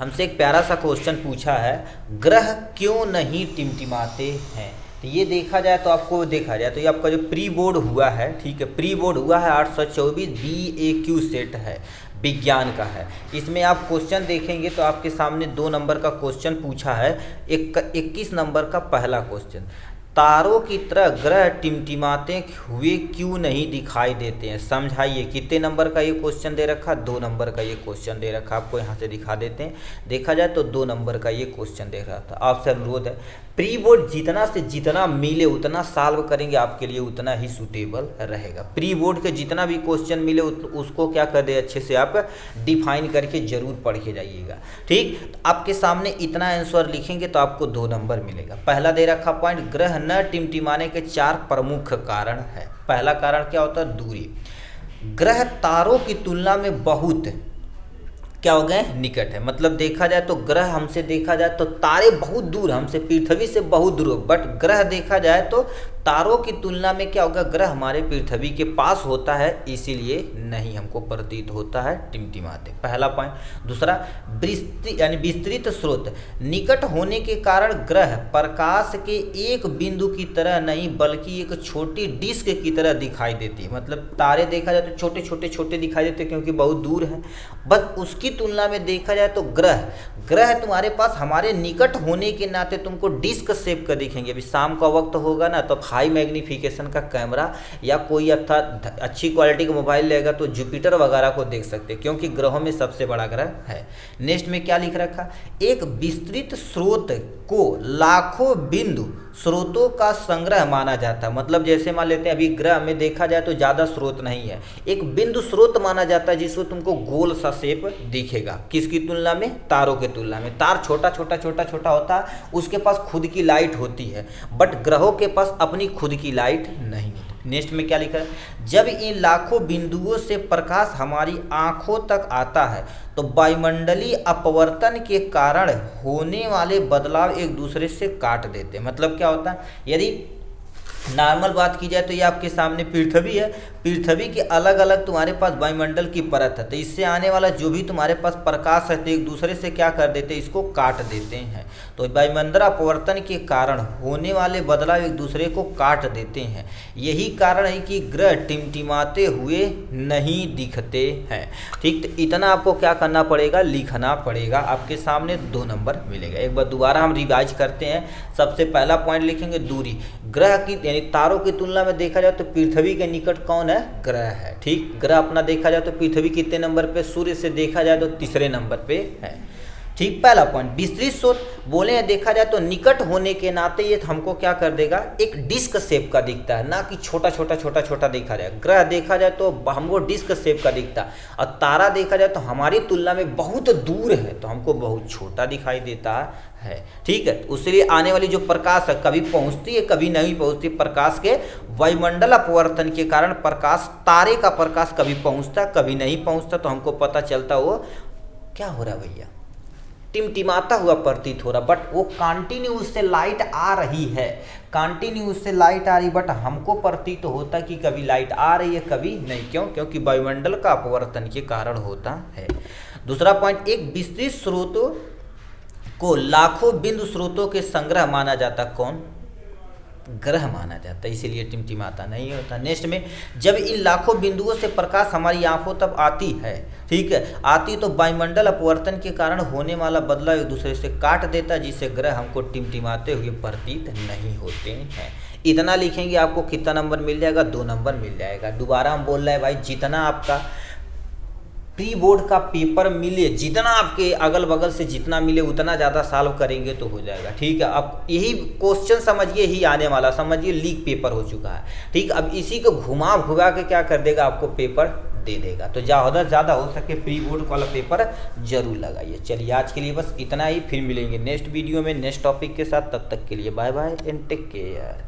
हमसे एक प्यारा सा क्वेश्चन पूछा है, ग्रह क्यों नहीं टिमटिमाते हैं। तो ये देखा जाए तो आपको देखा जाए तो ये आपका जो प्री बोर्ड हुआ है, ठीक है, प्री बोर्ड हुआ है 824 BAQ सेट है, विज्ञान का है। इसमें आप क्वेश्चन देखेंगे तो आपके सामने 2 नंबर का क्वेश्चन पूछा है। 21 नंबर का पहला क्वेश्चन, तारों की तरह ग्रह टिमटिमाते हुए क्यों नहीं दिखाई देते हैं, समझाइए। कितने नंबर का ये क्वेश्चन दे रखा, 2 नंबर का ये क्वेश्चन दे रखा। आपको यहाँ से दिखा देते हैं, देखा जाए तो 2 नंबर का ये क्वेश्चन दे रहा था। आपसे अनुरोध है, प्री बोर्ड जितना से जितना मिले उतना सॉल्व करेंगे, आपके लिए उतना ही सूटेबल रहेगा। प्री बोर्ड के जितना भी क्वेश्चन मिले उसको क्या कर दे, अच्छे से आप डिफाइन करके जरूर पढ़ के जाइएगा, ठीक। आपके सामने इतना आंसर लिखेंगे तो आपको 2 नंबर मिलेगा। पहला दे रखा पॉइंट, ग्रह न टिमटिमाने के 4 प्रमुख कारण है। पहला कारण क्या होता है, दूरी। ग्रह तारों की तुलना में बहुत क्या हो गए, निकट है। मतलब देखा जाए तो ग्रह हमसे देखा जाए तो तारे बहुत दूर, हमसे पृथ्वी से बहुत दूर, बट ग्रह देखा जाए तो तारों की तुलना में क्या होगा, ग्रह हमारे पृथ्वी के पास होता है, इसीलिए नहीं हमको प्रतीत होता है टिमटिमाते। पहला पॉइंट। दूसरा, यानी विस्तृत स्रोत। निकट होने के कारण ग्रह प्रकाश के एक बिंदु की तरह नहीं बल्कि एक छोटी डिस्क की तरह दिखाई देती है। मतलब तारे देखा जाए तो छोटे छोटे दिखाई देते हैं क्योंकि बहुत दूर है, बस उसकी तुलना में देखा जाए तो ग्रह तुम्हारे पास हमारे निकट होने के नाते तुमको डिस्क शेप का दिखेंगे। अभी शाम का वक्त होगा ना तो हाई मैग्नीफिकेशन का कैमरा या कोई अच्छी क्वालिटी का मोबाइल लेगा तो जुपिटर वगैरह को देख सकते हैं, क्योंकि ग्रहों में सबसे बड़ा ग्रह है। नेक्स्ट में क्या लिख रखा, एक विस्तृत स्रोत को लाखों बिंदु स्रोतों का संग्रह माना जाता है। मतलब जैसे मान लेते हैं अभी ग्रह में देखा जाए तो ज़्यादा स्रोत नहीं है, एक बिंदु स्रोत माना जाता है जिसमें तुमको गोल सा शेप दिखेगा। किसकी तुलना में, तारों की तुलना में। तार छोटा छोटा होता है, उसके पास खुद की लाइट होती है, बट ग्रहों के पास अपनी खुद की लाइट नहीं होती। नेक्स्ट में क्या लिखा है, जब इन लाखों बिंदुओं से प्रकाश हमारी आंखों तक आता है तो वायुमंडलीय अपवर्तन के कारण होने वाले बदलाव एक दूसरे से काट देते हैं। मतलब क्या होता है, यदि नॉर्मल बात की जाए तो ये आपके सामने पृथ्वी है, पृथ्वी के अलग अलग तुम्हारे पास वायुमंडल की परत है, तो इससे आने वाला जो भी तुम्हारे पास प्रकाश है तो एक दूसरे से क्या कर देते हैं, इसको काट देते हैं। तो वायुमंडल अपवर्तन के कारण होने वाले बदलाव एक दूसरे को काट देते हैं। यही कारण है कि ग्रह टिमटिमाते हुए नहीं दिखते हैं, ठीक। तो इतना आपको क्या करना पड़ेगा, लिखना पड़ेगा। आपके सामने 2 नंबर मिलेगा। एक बार दोबारा हम रिवाइज करते हैं। सबसे पहला पॉइंट लिखेंगे, दूरी। ग्रह की यानी तारों की तुलना में देखा जाए तो पृथ्वी के निकट कौन है, ग्रह है, ठीक। ग्रह अपना देखा जाए तो पृथ्वी कितने नंबर पे, सूर्य से देखा जाए तो 3रे नंबर पे है, ठीक। पहला पॉइंट, विस्तृत स्रोत बोले हैं, देखा जाए तो निकट होने के नाते ये हमको क्या कर देगा, एक डिस्क शेप का दिखता है, ना कि छोटा छोटा देखा जाए। ग्रह देखा जाए तो हमको डिस्क शेप का दिखता है, और तारा देखा जाए तो हमारी तुलना में बहुत दूर है तो हमको बहुत छोटा दिखाई देता है, ठीक है। उसलिए आने वाली जो प्रकाश है कभी पहुंचती है कभी नहीं पहुंचती। प्रकाश के वायुमंडल अपवर्तन के कारण प्रकाश, तारे का प्रकाश कभी पहुंचता कभी नहीं पहुंचता, तो हमको पता चलता वो क्या हो रहा है भैया, टिमटिमाता हुआ प्रतीत हो रहा, बट वो कंटिन्यू उससे लाइट आ रही है, कंटिन्यू उससे लाइट आ रही, बट हमको प्रतीत होता कि कभी लाइट आ रही है कभी नहीं। क्यों, क्योंकि वायुमंडल का अपवर्तन के कारण होता है। दूसरा पॉइंट, एक विस्तृत स्रोतों को लाखों बिंदु स्रोतों के संग्रह माना जाता, कौन, ग्रह माना जाता है, इसीलिए टिमटिमाता नहीं होता। नेक्स्ट में, जब इन लाखों बिंदुओं से प्रकाश हमारी आंखों तक आती है, ठीक है, आती तो वायुमंडल अपवर्तन के कारण होने वाला बदलाव एक दूसरे से काट देता, जिससे ग्रह हमको टिमटिमाते हुए प्रतीत नहीं होते हैं। इतना लिखेंगे आपको कितना नंबर मिल जाएगा, 2 नंबर मिल जाएगा। दोबारा हम बोल रहे हैं भाई, जितना आपका प्री बोर्ड का पेपर मिले, जितना आपके अगल बगल से जितना मिले उतना ज़्यादा सॉल्व करेंगे तो हो जाएगा, ठीक है। अब यही क्वेश्चन समझिए, ही आने वाला समझिए लीक पेपर हो चुका है, ठीक। अब इसी को घुमा भुगा के क्या कर देगा, आपको पेपर दे देगा। तो ज़्यादा हो सके प्री बोर्ड वाला पेपर जरूर लगाइए। चलिए आज के लिए बस इतना ही, फिर मिलेंगे नेक्स्ट वीडियो में नेक्स्ट टॉपिक के साथ। तब तक के लिए bye bye and take care.